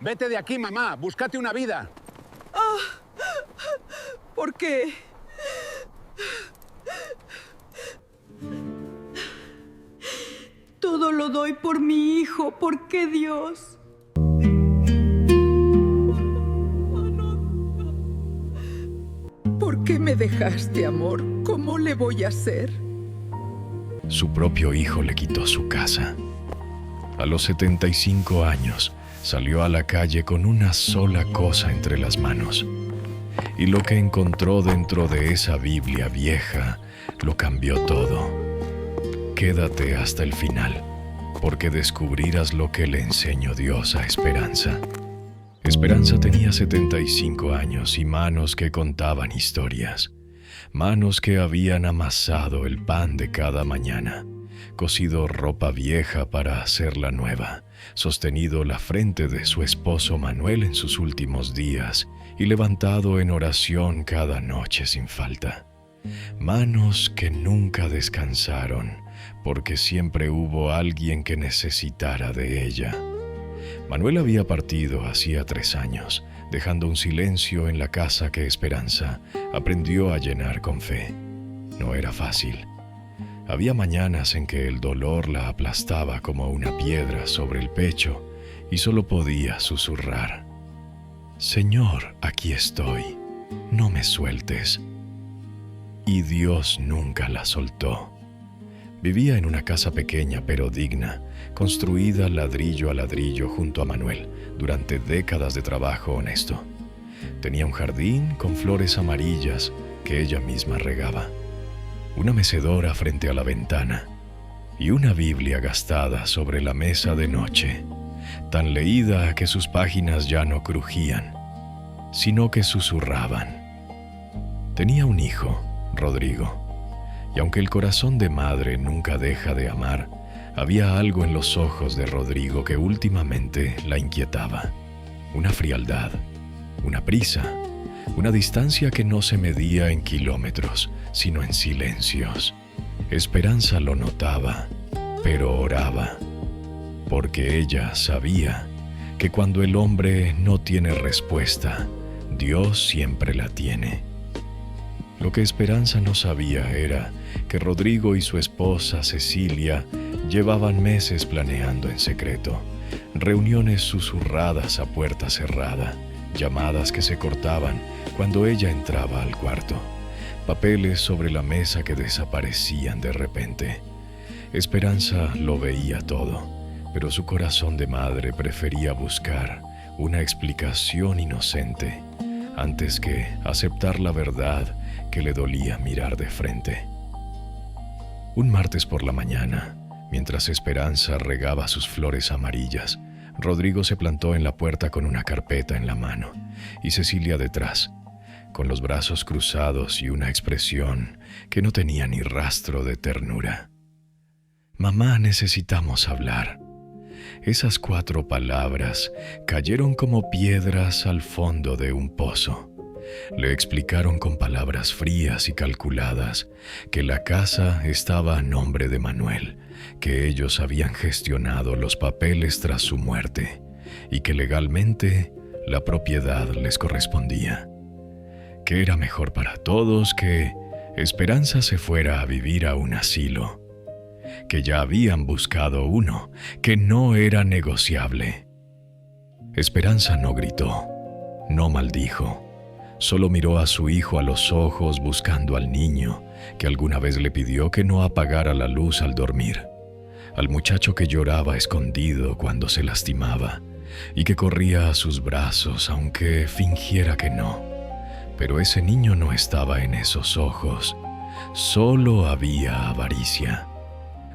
Vete de aquí, mamá. Búscate una vida. ¿Por qué? Todo lo doy por mi hijo. ¿Por qué, Dios? ¿Por qué me dejaste, amor? ¿Cómo le voy a hacer? Su propio hijo le quitó su casa. A los 75 años, salió a la calle con una sola cosa entre las manos. Y lo que encontró dentro de esa Biblia vieja lo cambió todo. Quédate hasta el final, porque descubrirás lo que le enseñó Dios a Esperanza. Esperanza tenía 75 años y manos que contaban historias. Manos que habían amasado el pan de cada mañana, cosido ropa vieja para hacerla nueva, sostenido la frente de su esposo Manuel en sus últimos días y levantado en oración cada noche sin falta. Manos que nunca descansaron, porque siempre hubo alguien que necesitara de ella. Manuel había partido hacía 3 años, dejando un silencio en la casa que Esperanza aprendió a llenar con fe. No era fácil. Había mañanas en que el dolor la aplastaba como una piedra sobre el pecho y solo podía susurrar: «Señor, aquí estoy, no me sueltes». Y Dios nunca la soltó. Vivía en una casa pequeña pero digna, construida ladrillo a ladrillo junto a Manuel durante décadas de trabajo honesto. Tenía un jardín con flores amarillas que ella misma regaba, una mecedora frente a la ventana y una Biblia gastada sobre la mesa de noche, tan leída que sus páginas ya no crujían, sino que susurraban. Tenía un hijo, Rodrigo, y aunque el corazón de madre nunca deja de amar, había algo en los ojos de Rodrigo que últimamente la inquietaba. Una frialdad, una prisa, una distancia que no se medía en kilómetros, sino en silencios. Esperanza lo notaba, pero oraba, porque ella sabía que cuando el hombre no tiene respuesta, Dios siempre la tiene. Lo que Esperanza no sabía era que Rodrigo y su esposa Cecilia llevaban meses planeando en secreto, reuniones susurradas a puerta cerrada, llamadas que se cortaban cuando ella entraba al cuarto, papeles sobre la mesa que desaparecían de repente. Esperanza lo veía todo, pero su corazón de madre prefería buscar una explicación inocente antes que aceptar la verdad que le dolía mirar de frente. Un martes por la mañana, mientras Esperanza regaba sus flores amarillas, Rodrigo se plantó en la puerta con una carpeta en la mano y Cecilia detrás, con los brazos cruzados y una expresión que no tenía ni rastro de ternura. «Mamá, necesitamos hablar». Esas 4 palabras cayeron como piedras al fondo de un pozo. Le explicaron con palabras frías y calculadas que la casa estaba a nombre de Manuel, que ellos habían gestionado los papeles tras su muerte y que legalmente la propiedad les correspondía. Que era mejor para todos que Esperanza se fuera a vivir a un asilo, que ya habían buscado uno, que no era negociable. Esperanza no gritó, no maldijo. Solo miró a su hijo a los ojos buscando al niño que alguna vez le pidió que no apagara la luz al dormir, al muchacho que lloraba escondido cuando se lastimaba y que corría a sus brazos aunque fingiera que no. Pero ese niño no estaba en esos ojos, solo había avaricia.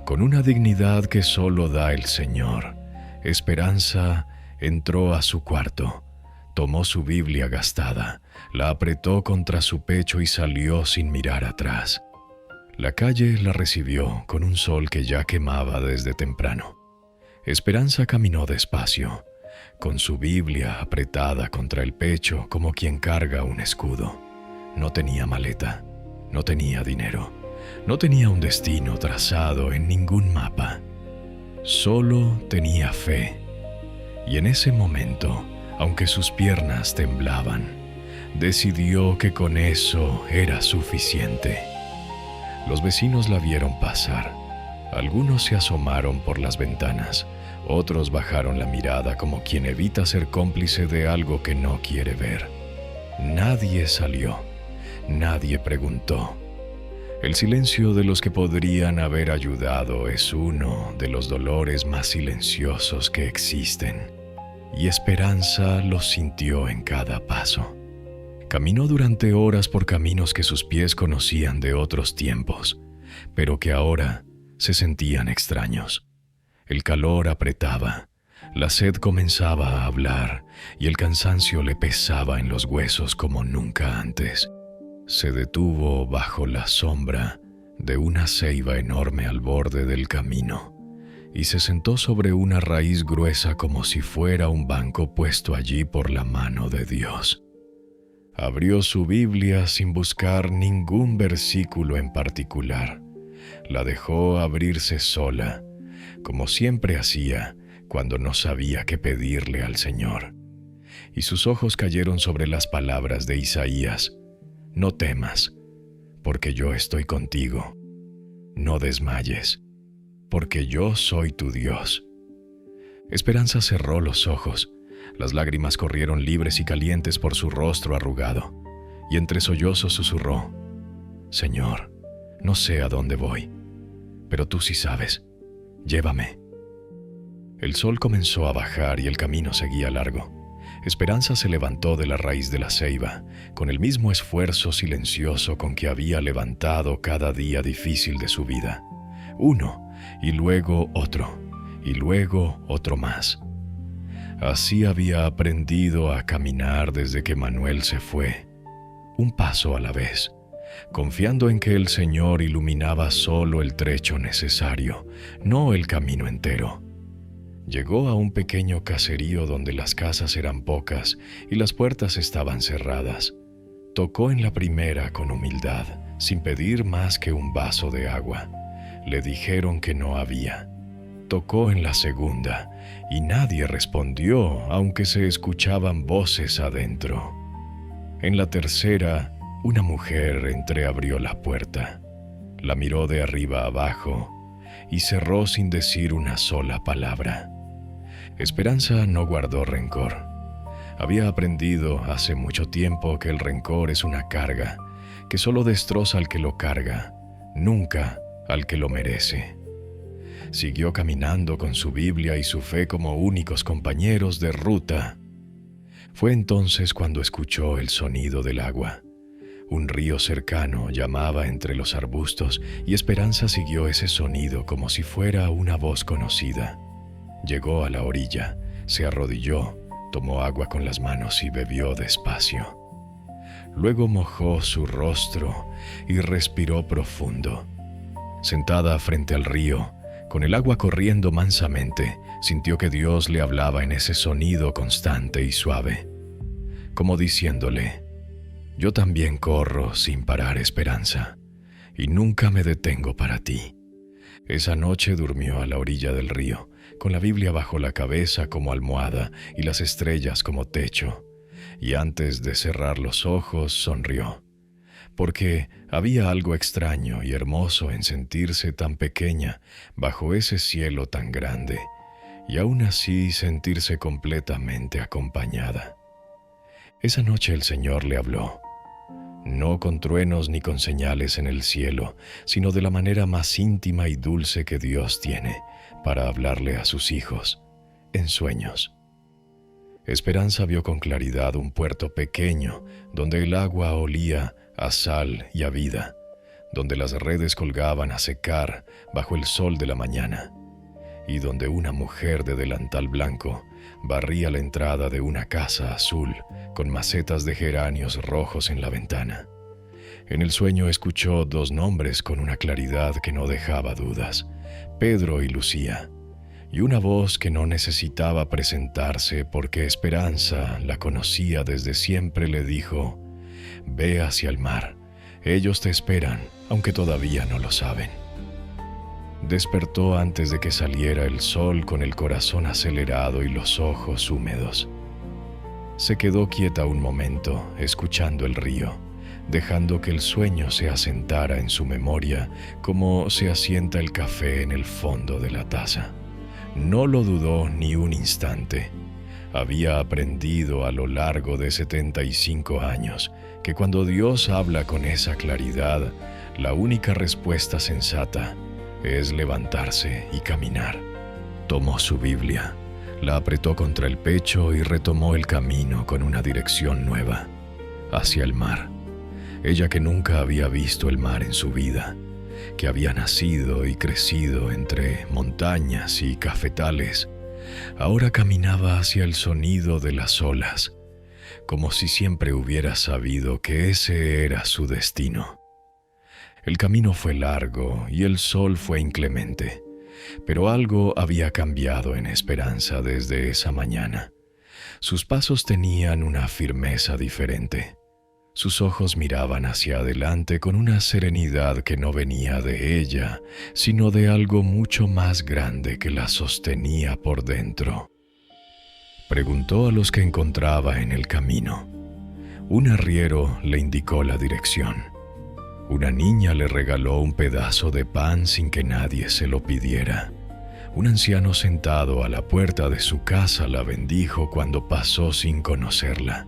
Con una dignidad que solo da el Señor, Esperanza entró a su cuarto, tomó su Biblia gastada, la apretó contra su pecho y salió sin mirar atrás. La calle la recibió con un sol que ya quemaba desde temprano. Esperanza caminó despacio, con su Biblia apretada contra el pecho como quien carga un escudo. No tenía maleta, no tenía dinero, no tenía un destino trazado en ningún mapa. Solo tenía fe. Y en ese momento aunque sus piernas temblaban. Decidió que con eso era suficiente. Los vecinos la vieron pasar. Algunos se asomaron por las ventanas, otros bajaron la mirada como quien evita ser cómplice de algo que no quiere ver. Nadie salió, nadie preguntó. El silencio de los que podrían haber ayudado es uno de los dolores más silenciosos que existen, y Esperanza lo sintió en cada paso. Caminó durante horas por caminos que sus pies conocían de otros tiempos, pero que ahora se sentían extraños. El calor apretaba, la sed comenzaba a hablar y el cansancio le pesaba en los huesos como nunca antes. Se detuvo bajo la sombra de una ceiba enorme al borde del camino y se sentó sobre una raíz gruesa como si fuera un banco puesto allí por la mano de Dios. Abrió su Biblia sin buscar ningún versículo en particular. La dejó abrirse sola, como siempre hacía cuando no sabía qué pedirle al Señor. Y sus ojos cayeron sobre las palabras de Isaías: «No temas, porque yo estoy contigo. No desmayes, porque yo soy tu Dios». Esperanza cerró los ojos. Las lágrimas corrieron libres y calientes por su rostro arrugado, y entre sollozos susurró: «Señor, no sé a dónde voy, pero tú sí sabes. Llévame». El sol comenzó a bajar y el camino seguía largo. Esperanza se levantó de la raíz de la ceiba, con el mismo esfuerzo silencioso con que había levantado cada día difícil de su vida. Uno, y luego otro, y luego otro más. Así había aprendido a caminar desde que Manuel se fue, un paso a la vez, confiando en que el Señor iluminaba solo el trecho necesario, no el camino entero. Llegó a un pequeño caserío donde las casas eran pocas y las puertas estaban cerradas. Tocó en la primera con humildad, sin pedir más que un vaso de agua. Le dijeron que no había. Tocó en la segunda y nadie respondió, aunque se escuchaban voces adentro. En la tercera, una mujer entreabrió la puerta. La miró de arriba abajo y cerró sin decir una sola palabra. Esperanza no guardó rencor. Había aprendido hace mucho tiempo que el rencor es una carga, que solo destroza al que lo carga, nunca al que lo merece. Siguió caminando con su Biblia y su fe como únicos compañeros de ruta. Fue entonces cuando escuchó el sonido del agua. Un río cercano llamaba entre los arbustos y Esperanza siguió ese sonido como si fuera una voz conocida. Llegó a la orilla, se arrodilló, tomó agua con las manos y bebió despacio. Luego mojó su rostro y respiró profundo. Sentada frente al río, con el agua corriendo mansamente, sintió que Dios le hablaba en ese sonido constante y suave, como diciéndole: «Yo también corro sin parar, Esperanza, y nunca me detengo para ti». Esa noche durmió a la orilla del río, con la Biblia bajo la cabeza como almohada y las estrellas como techo, y antes de cerrar los ojos sonrió, porque había algo extraño y hermoso en sentirse tan pequeña bajo ese cielo tan grande, y aún así sentirse completamente acompañada. Esa noche el Señor le habló, no con truenos ni con señales en el cielo, sino de la manera más íntima y dulce que Dios tiene para hablarle a sus hijos, en sueños. Esperanza vio con claridad un puerto pequeño donde el agua olía a sal y a vida, donde las redes colgaban a secar bajo el sol de la mañana, y donde una mujer de delantal blanco barría la entrada de una casa azul con macetas de geranios rojos en la ventana. En el sueño escuchó dos nombres con una claridad que no dejaba dudas: Pedro y Lucía, y una voz que no necesitaba presentarse porque Esperanza la conocía desde siempre le dijo: «Ve hacia el mar, ellos te esperan, aunque todavía no lo saben». Despertó antes de que saliera el sol con el corazón acelerado y los ojos húmedos. Se quedó quieta un momento, escuchando el río, dejando que el sueño se asentara en su memoria como se asienta el café en el fondo de la taza. No lo dudó ni un instante. Había aprendido a lo largo de 75 años que cuando Dios habla con esa claridad, la única respuesta sensata es levantarse y caminar. Tomó su Biblia, la apretó contra el pecho y retomó el camino con una dirección nueva, hacia el mar. Ella que nunca había visto el mar en su vida, que había nacido y crecido entre montañas y cafetales, ahora caminaba hacia el sonido de las olas, como si siempre hubiera sabido que ese era su destino. El camino fue largo y el sol fue inclemente, pero algo había cambiado en Esperanza desde esa mañana. Sus pasos tenían una firmeza diferente. Sus ojos miraban hacia adelante con una serenidad que no venía de ella, sino de algo mucho más grande que la sostenía por dentro. Preguntó a los que encontraba en el camino. Un arriero le indicó la dirección. Una niña le regaló un pedazo de pan sin que nadie se lo pidiera. Un anciano sentado a la puerta de su casa la bendijo cuando pasó sin conocerla.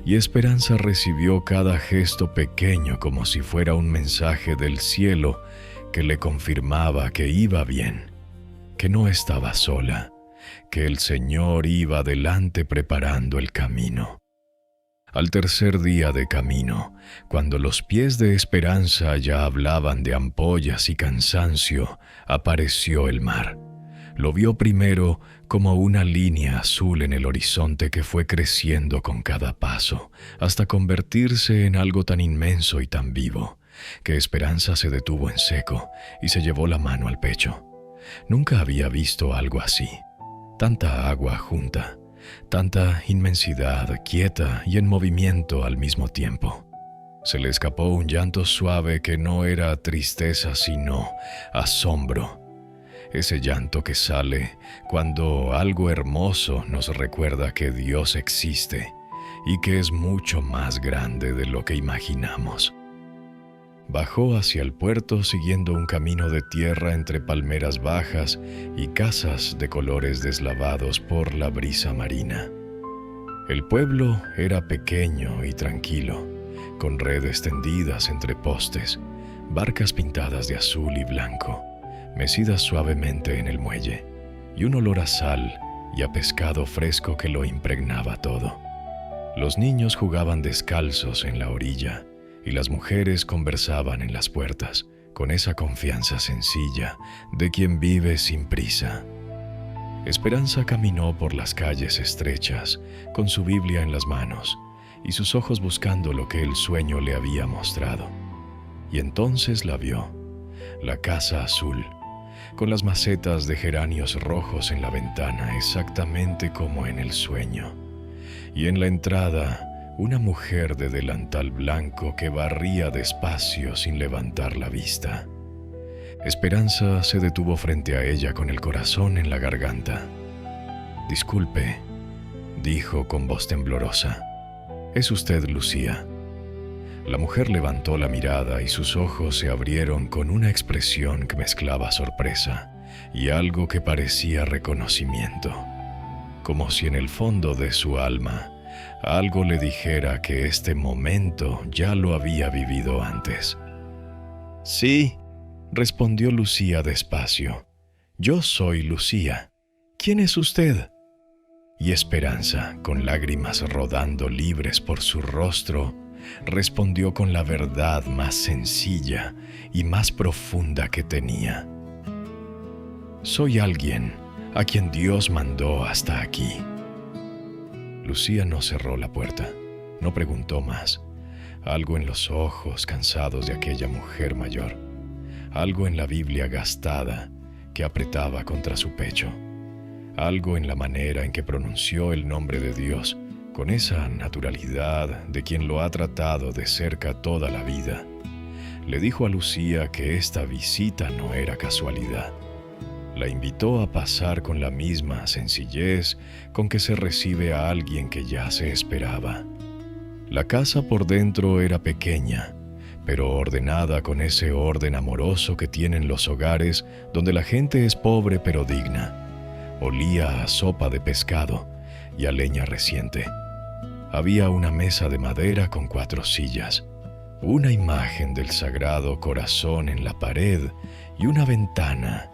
Y Esperanza recibió cada gesto pequeño como si fuera un mensaje del cielo que le confirmaba que iba bien, que no estaba sola, que el Señor iba delante preparando el camino. Al tercer día de camino, cuando los pies de Esperanza ya hablaban de ampollas y cansancio, apareció el mar. Lo vio primero como una línea azul en el horizonte que fue creciendo con cada paso, hasta convertirse en algo tan inmenso y tan vivo, que Esperanza se detuvo en seco y se llevó la mano al pecho. Nunca había visto algo así. Tanta agua junta, tanta inmensidad quieta y en movimiento al mismo tiempo. Se le escapó un llanto suave que no era tristeza sino asombro. Ese llanto que sale cuando algo hermoso nos recuerda que Dios existe y que es mucho más grande de lo que imaginamos. Bajó hacia el puerto siguiendo un camino de tierra entre palmeras bajas y casas de colores deslavados por la brisa marina. El pueblo era pequeño y tranquilo, con redes tendidas entre postes, barcas pintadas de azul y blanco, mecidas suavemente en el muelle, y un olor a sal y a pescado fresco que lo impregnaba todo. Los niños jugaban descalzos en la orilla, y las mujeres conversaban en las puertas, con esa confianza sencilla de quien vive sin prisa. Esperanza caminó por las calles estrechas, con su Biblia en las manos, y sus ojos buscando lo que el sueño le había mostrado. Y entonces la vio, la casa azul, con las macetas de geranios rojos en la ventana, exactamente como en el sueño. Y en la entrada, una mujer de delantal blanco que barría despacio sin levantar la vista. Esperanza se detuvo frente a ella con el corazón en la garganta. «Disculpe», dijo con voz temblorosa. «¿Es usted Lucía?» La mujer levantó la mirada y sus ojos se abrieron con una expresión que mezclaba sorpresa y algo que parecía reconocimiento, como si en el fondo de su alma algo le dijera que este momento ya lo había vivido antes. «Sí», respondió Lucía despacio. «Yo soy Lucía. ¿Quién es usted?» Y Esperanza, con lágrimas rodando libres por su rostro, respondió con la verdad más sencilla y más profunda que tenía. «Soy alguien a quien Dios mandó hasta aquí». Lucía no cerró la puerta, no preguntó más. Algo en los ojos cansados de aquella mujer mayor, algo en la Biblia gastada que apretaba contra su pecho, algo en la manera en que pronunció el nombre de Dios con esa naturalidad de quien lo ha tratado de cerca toda la vida, le dijo a Lucía que esta visita no era casualidad. La invitó a pasar con la misma sencillez con que se recibe a alguien que ya se esperaba. La casa por dentro era pequeña, pero ordenada con ese orden amoroso que tienen los hogares donde la gente es pobre pero digna. Olía a sopa de pescado y a leña reciente. Había una mesa de madera con 4 sillas, una imagen del Sagrado Corazón en la pared y una ventana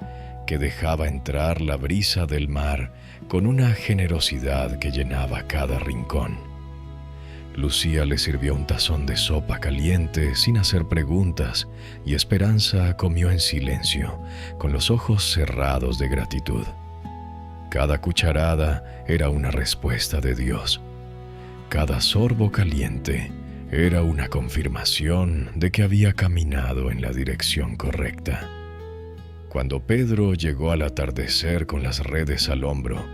que dejaba entrar la brisa del mar con una generosidad que llenaba cada rincón. Lucía le sirvió un tazón de sopa caliente sin hacer preguntas y Esperanza comió en silencio, con los ojos cerrados de gratitud. Cada cucharada era una respuesta de Dios. Cada sorbo caliente era una confirmación de que había caminado en la dirección correcta. Cuando Pedro llegó al atardecer con las redes al hombro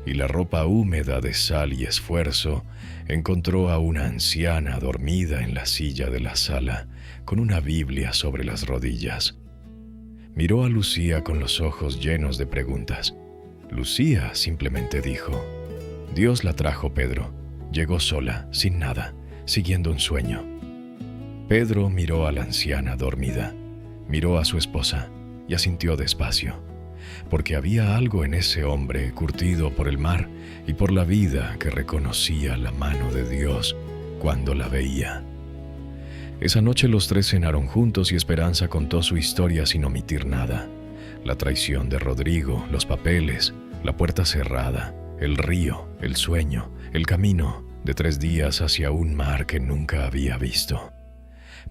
y la ropa húmeda de sal y esfuerzo, encontró a una anciana dormida en la silla de la sala, con una Biblia sobre las rodillas. Miró a Lucía con los ojos llenos de preguntas. Lucía simplemente dijo: «Dios la trajo, Pedro. Llegó sola, sin nada, siguiendo un sueño». Pedro miró a la anciana dormida, miró a su esposa y asintió despacio, porque había algo en ese hombre curtido por el mar y por la vida que reconocía la mano de Dios cuando la veía. Esa noche los 3 cenaron juntos y Esperanza contó su historia sin omitir nada. La traición de Rodrigo, los papeles, la puerta cerrada, el río, el sueño, el camino de 3 días hacia un mar que nunca había visto.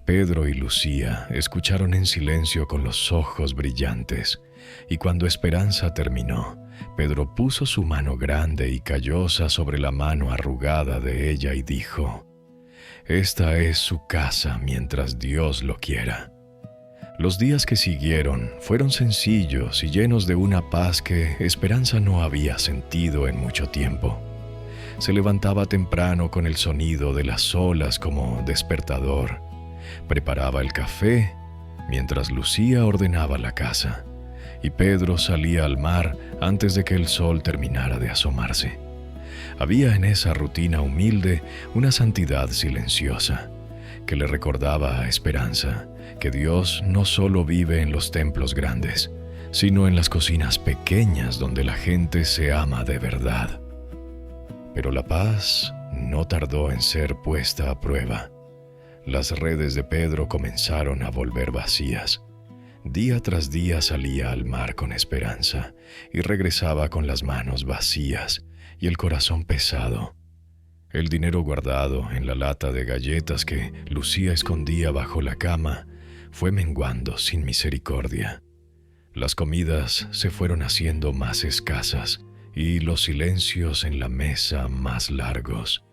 Pedro y Lucía escucharon en silencio con los ojos brillantes, y cuando Esperanza terminó, Pedro puso su mano grande y callosa sobre la mano arrugada de ella y dijo: «Esta es su casa mientras Dios lo quiera». Los días que siguieron fueron sencillos y llenos de una paz que Esperanza no había sentido en mucho tiempo. Se levantaba temprano con el sonido de las olas como despertador. Preparaba el café mientras Lucía ordenaba la casa, y Pedro salía al mar antes de que el sol terminara de asomarse. Había en esa rutina humilde una santidad silenciosa que le recordaba a Esperanza que Dios no solo vive en los templos grandes, sino en las cocinas pequeñas donde la gente se ama de verdad. Pero la paz no tardó en ser puesta a prueba. Las redes de Pedro comenzaron a volver vacías. Día tras día salía al mar con Esperanza y regresaba con las manos vacías y el corazón pesado. El dinero guardado en la lata de galletas que Lucía escondía bajo la cama fue menguando sin misericordia. Las comidas se fueron haciendo más escasas y los silencios en la mesa más largos.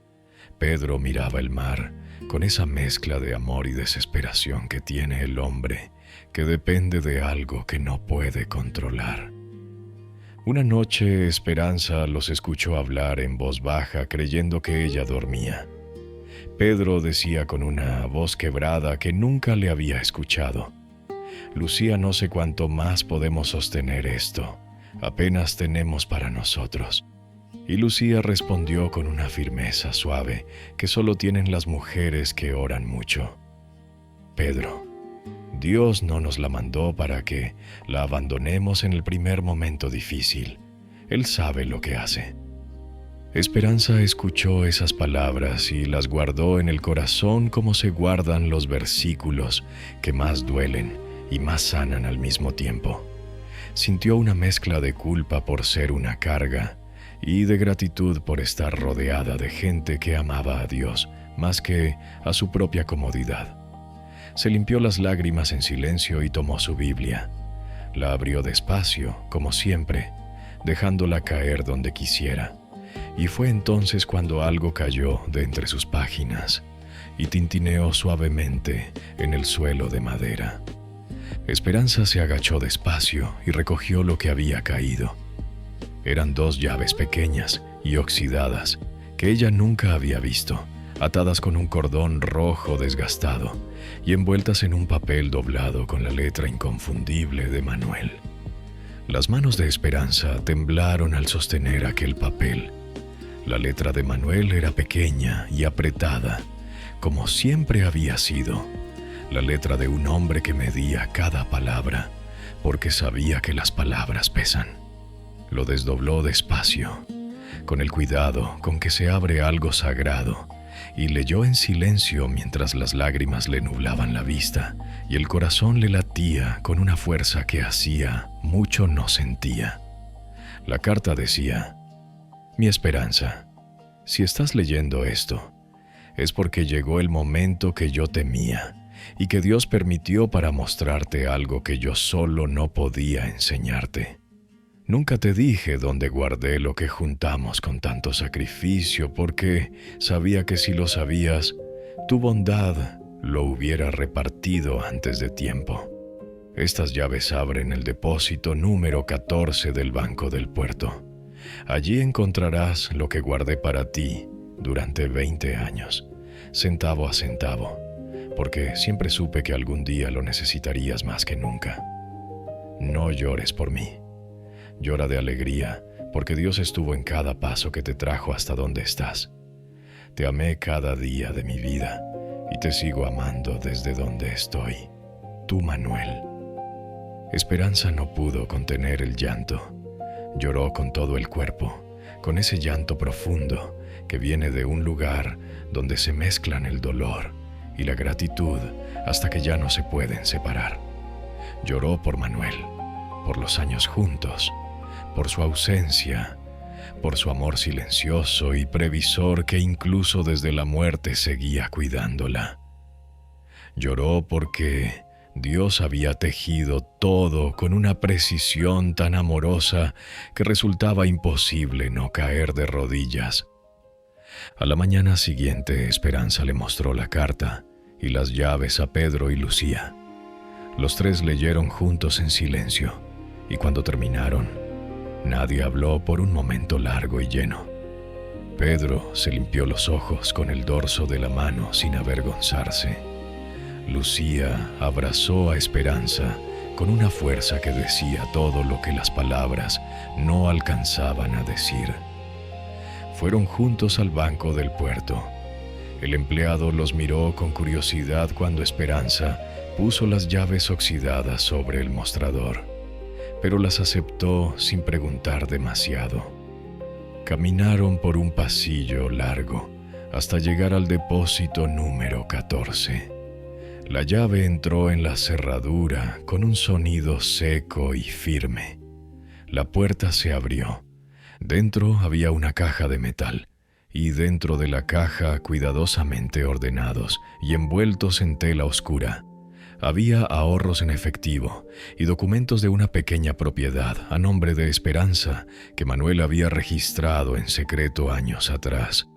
Pedro miraba el mar con esa mezcla de amor y desesperación que tiene el hombre, que depende de algo que no puede controlar. Una noche Esperanza los escuchó hablar en voz baja creyendo que ella dormía. Pedro decía con una voz quebrada que nunca le había escuchado: «Lucía, no sé cuánto más podemos sostener esto. Apenas tenemos para nosotros». Y Lucía respondió con una firmeza suave que solo tienen las mujeres que oran mucho: «Pedro, Dios no nos la mandó para que la abandonemos en el primer momento difícil. Él sabe lo que hace». Esperanza escuchó esas palabras y las guardó en el corazón como se guardan los versículos que más duelen y más sanan al mismo tiempo. Sintió una mezcla de culpa por ser una carga y de gratitud por estar rodeada de gente que amaba a Dios más que a su propia comodidad. Se limpió las lágrimas en silencio y tomó su Biblia. La abrió despacio, como siempre, dejándola caer donde quisiera. Y fue entonces cuando algo cayó de entre sus páginas y tintineó suavemente en el suelo de madera. Esperanza se agachó despacio y recogió lo que había caído. Eran 2 llaves pequeñas y oxidadas que ella nunca había visto, atadas con un cordón rojo desgastado y envueltas en un papel doblado con la letra inconfundible de Manuel. Las manos de Esperanza temblaron al sostener aquel papel. La letra de Manuel era pequeña y apretada, como siempre había sido. La letra de un hombre que medía cada palabra, porque sabía que las palabras pesan. Lo desdobló despacio, con el cuidado con que se abre algo sagrado, y leyó en silencio mientras las lágrimas le nublaban la vista y el corazón le latía con una fuerza que hacía mucho no sentía. La carta decía: Mi Esperanza, si estás leyendo esto, es porque llegó el momento que yo temía y que Dios permitió para mostrarte algo que yo solo no podía enseñarte. Nunca te dije dónde guardé lo que juntamos con tanto sacrificio, porque sabía que si lo sabías, tu bondad lo hubiera repartido antes de tiempo. Estas llaves abren el depósito número 14 del Banco del Puerto. Allí encontrarás lo que guardé para ti durante 20 años, centavo a centavo, porque siempre supe que algún día lo necesitarías más que nunca. No llores por mí. Llora de alegría, porque Dios estuvo en cada paso que te trajo hasta donde estás. Te amé cada día de mi vida y te sigo amando desde donde estoy. Tú, Manuel. Esperanza no pudo contener el llanto. Lloró con todo el cuerpo, con ese llanto profundo que viene de un lugar donde se mezclan el dolor y la gratitud hasta que ya no se pueden separar. Lloró por Manuel, por los años juntos, por su ausencia, por su amor silencioso y previsor que incluso desde la muerte seguía cuidándola. Lloró porque Dios había tejido todo con una precisión tan amorosa que resultaba imposible no caer de rodillas. A la mañana siguiente, Esperanza le mostró la carta y las llaves a Pedro y Lucía. Los tres leyeron juntos en silencio, y cuando terminaron, nadie habló por un momento largo y lleno. Pedro se limpió los ojos con el dorso de la mano sin avergonzarse. Lucía abrazó a Esperanza con una fuerza que decía todo lo que las palabras no alcanzaban a decir. Fueron juntos al Banco del Puerto. El empleado los miró con curiosidad cuando Esperanza puso las llaves oxidadas sobre el mostrador, pero las aceptó sin preguntar demasiado. Caminaron por un pasillo largo hasta llegar al depósito número 14. La llave entró en la cerradura con un sonido seco y firme. La puerta se abrió. Dentro había una caja de metal, y dentro de la caja, cuidadosamente ordenados y envueltos en tela oscura, había ahorros en efectivo y documentos de una pequeña propiedad a nombre de Esperanza que Manuel había registrado en secreto años atrás.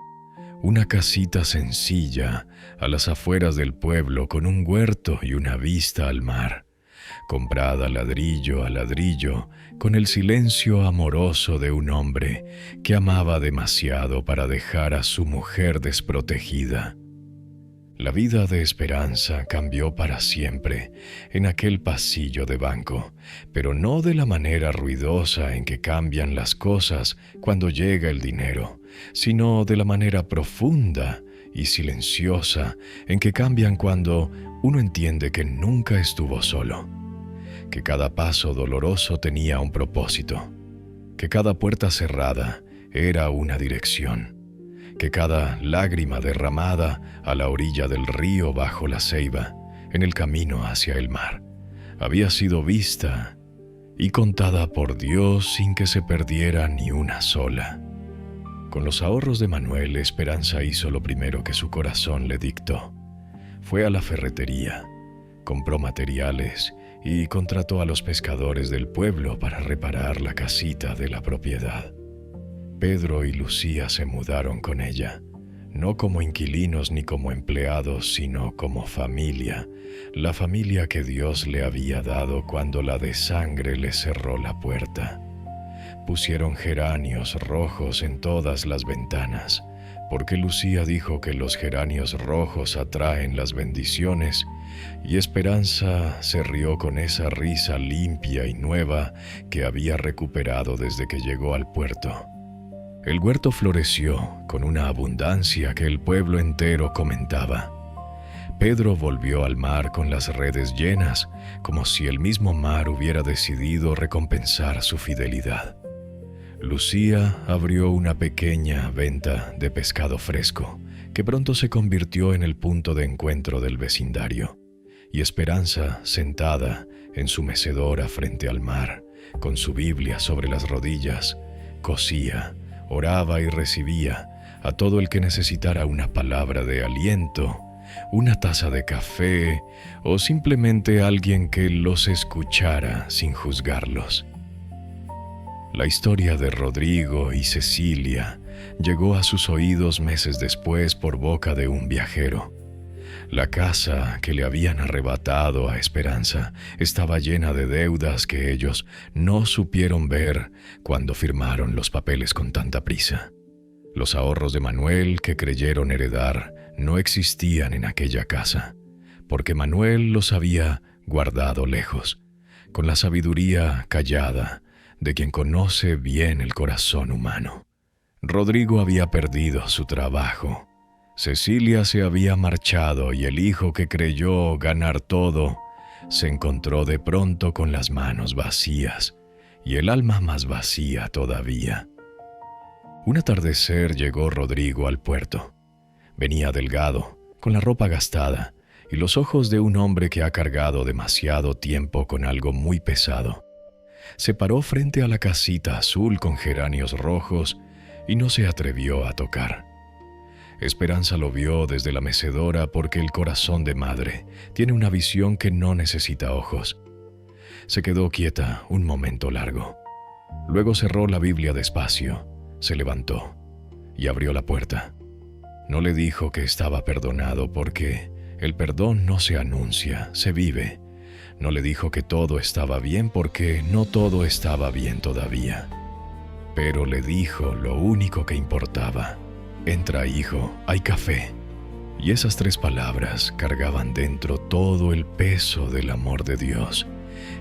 Una casita sencilla a las afueras del pueblo con un huerto y una vista al mar, comprada ladrillo a ladrillo con el silencio amoroso de un hombre que amaba demasiado para dejar a su mujer desprotegida. La vida de Esperanza cambió para siempre en aquel pasillo de banco, pero no de la manera ruidosa en que cambian las cosas cuando llega el dinero, sino de la manera profunda y silenciosa en que cambian cuando uno entiende que nunca estuvo solo, que cada paso doloroso tenía un propósito, que cada puerta cerrada era una dirección, que cada lágrima derramada a la orilla del río bajo la ceiba, en el camino hacia el mar, había sido vista y contada por Dios sin que se perdiera ni una sola. Con los ahorros de Manuel, Esperanza hizo lo primero que su corazón le dictó. Fue a la ferretería, compró materiales y contrató a los pescadores del pueblo para reparar la casita de la propiedad. Pedro y Lucía se mudaron con ella, no como inquilinos ni como empleados, sino como familia, la familia que Dios le había dado cuando la de sangre le cerró la puerta. Pusieron geranios rojos en todas las ventanas, porque Lucía dijo que los geranios rojos atraen las bendiciones y Esperanza se rió con esa risa limpia y nueva que había recuperado desde que llegó al puerto. El huerto floreció con una abundancia que el pueblo entero comentaba. Pedro volvió al mar con las redes llenas, como si el mismo mar hubiera decidido recompensar su fidelidad. Lucía abrió una pequeña venta de pescado fresco, que pronto se convirtió en el punto de encuentro del vecindario, y Esperanza, sentada en su mecedora frente al mar, con su Biblia sobre las rodillas, cosía, oraba y recibía a todo el que necesitara una palabra de aliento, una taza de café o simplemente alguien que los escuchara sin juzgarlos. La historia de Rodrigo y Cecilia llegó a sus oídos meses después por boca de un viajero. La casa que le habían arrebatado a Esperanza estaba llena de deudas que ellos no supieron ver cuando firmaron los papeles con tanta prisa. Los ahorros de Manuel que creyeron heredar no existían en aquella casa, porque Manuel los había guardado lejos, con la sabiduría callada de quien conoce bien el corazón humano. Rodrigo había perdido su trabajo. Cecilia se había marchado y el hijo que creyó ganar todo se encontró de pronto con las manos vacías y el alma más vacía todavía. Un atardecer llegó Rodrigo al puerto. Venía delgado, con la ropa gastada y los ojos de un hombre que ha cargado demasiado tiempo con algo muy pesado. Se paró frente a la casita azul con geranios rojos y no se atrevió a tocar. Esperanza lo vio desde la mecedora porque el corazón de madre tiene una visión que no necesita ojos. Se quedó quieta un momento largo. Luego cerró la Biblia despacio, se levantó y abrió la puerta. No le dijo que estaba perdonado porque el perdón no se anuncia, se vive. No le dijo que todo estaba bien porque no todo estaba bien todavía. Pero le dijo lo único que importaba: entra, hijo, hay café. Y esas 3 palabras cargaban dentro todo el peso del amor de Dios.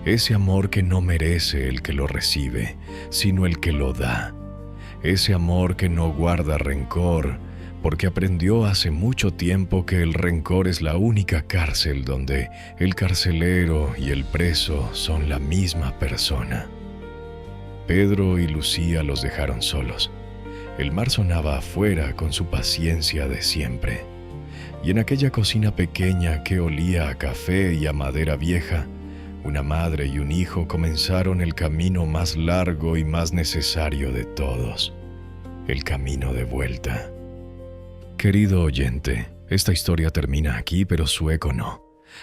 Ese amor que no merece el que lo recibe, sino el que lo da. Ese amor que no guarda rencor, porque aprendió hace mucho tiempo que el rencor es la única cárcel donde el carcelero y el preso son la misma persona. Pedro y Lucía los dejaron solos. El mar sonaba afuera con su paciencia de siempre. Y en aquella cocina pequeña que olía a café y a madera vieja, una madre y un hijo comenzaron el camino más largo y más necesario de todos: el camino de vuelta. Querido oyente, esta historia termina aquí, pero su eco no,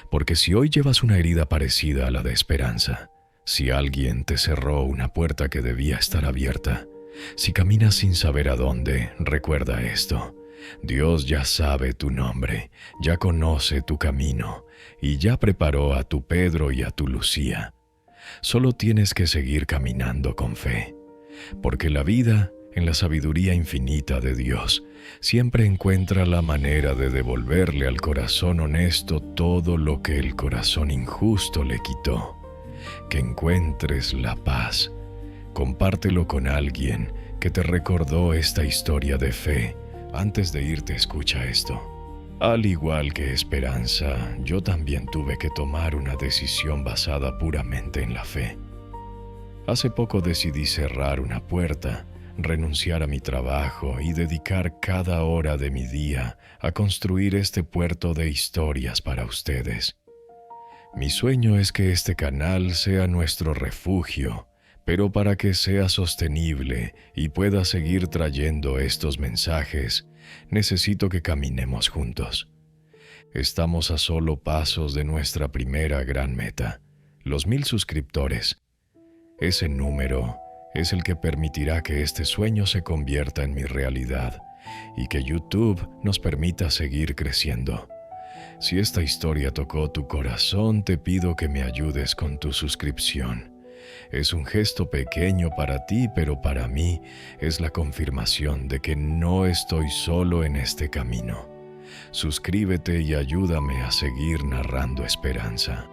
porque si hoy llevas una herida parecida a la de Esperanza, si alguien te cerró una puerta que debía estar abierta, si caminas sin saber a dónde, recuerda esto: Dios ya sabe tu nombre, ya conoce tu camino y ya preparó a tu Pedro y a tu Lucía. Solo tienes que seguir caminando con fe, porque la vida, en la sabiduría infinita de Dios, siempre encuentra la manera de devolverle al corazón honesto todo lo que el corazón injusto le quitó. Que encuentres la paz. Compártelo con alguien que te recordó esta historia de fe. Antes de irte, escucha esto. Al igual que Esperanza, yo también tuve que tomar una decisión basada puramente en la fe. Hace poco decidí cerrar una puerta, renunciar a mi trabajo y dedicar cada hora de mi día a construir este puerto de historias para ustedes. Mi sueño es que este canal sea nuestro refugio, pero para que sea sostenible y pueda seguir trayendo estos mensajes, necesito que caminemos juntos. Estamos a solo pasos de nuestra primera gran meta, los 1000 suscriptores. Ese número es el que permitirá que este sueño se convierta en mi realidad y que YouTube nos permita seguir creciendo. Si esta historia tocó tu corazón, te pido que me ayudes con tu suscripción. Es un gesto pequeño para ti, pero para mí es la confirmación de que no estoy solo en este camino. Suscríbete y ayúdame a seguir narrando esperanza.